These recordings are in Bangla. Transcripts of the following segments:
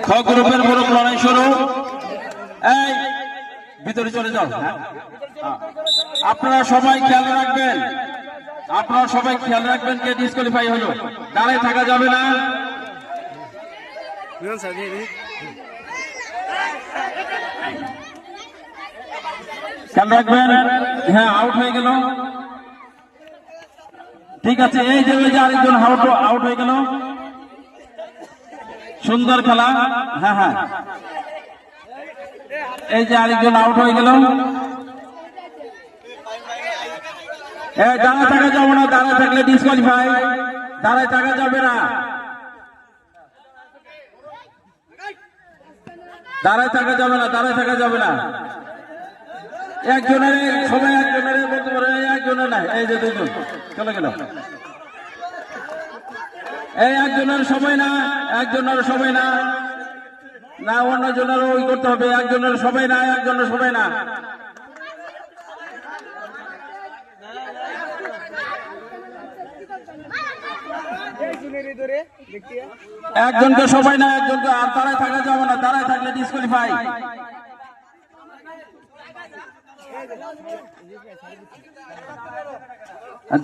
খ গ্রুপের মোড়ক লড়াই শুরু। এই ভিতরে চলে যাও। আপনারা সবাই খেয়াল রাখবেন, আপনারা সবাই খেয়াল রাখবেন কে ডিসকোয়ালিফাই হলো। দাঁড়ায় থাকা যাবে না। খেয়াল রাখবেন। হ্যাঁ, আউট হয়ে গেল। ঠিক আছে, এই যে আরেকজন আউট হয়ে গেল। সুন্দর খেলা। হ্যাঁ হ্যাঁ, এই যে আরেকজন আউট হয়ে গেল। দাঁড়ায় থাকা যাবে না, দাঁড়ায় থাকলে ডিসকোয়ালিফাই। দাঁড়ায় থাকা যাবে না, দাঁড়ায় থাকা যাবে না, দাঁড়ায় থাকা যাবে না। একজনের সবাই একজনের বলতে পারে, একজনের নাই। এই যে দুজন চলে গেল। এই একজনের সময় না, একজনের সময় না, না অন্যজনের ওই করতে হবে। একজনের সবাই না, একজনের সবাই না। একজনকে সবাই না, একজনকে। আর দাঁড়ায় থাকা যাবে না, দাঁড়ায় থাকলে ডিসকোয়ালিফাই।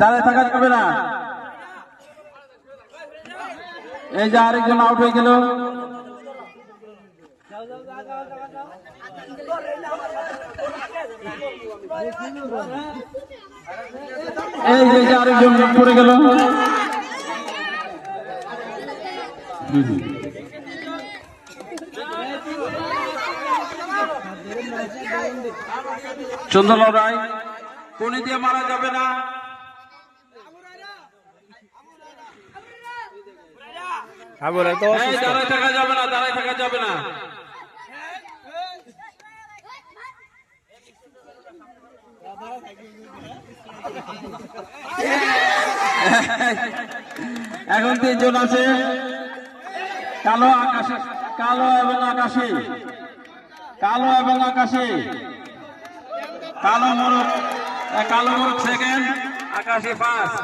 দাঁড়ায় থাকা যাবে না। এই যে আরেকজন আউট হয়ে গেল। এই যে আরেকজন পড়ে গেল। সুন্দর লড়াই, কোনি দিয়ে মারা যাবে না। দাঁড়ায় থাকা যাবে না, দাঁড়ায় থাকা যাবে না। এখন 3 জন আছে। কালো আকাশে, কালো এবং আকাশে, কালো এবং আকাশে। কালো মোরগ সেকেন্ড, আকাশে ফার্স্ট।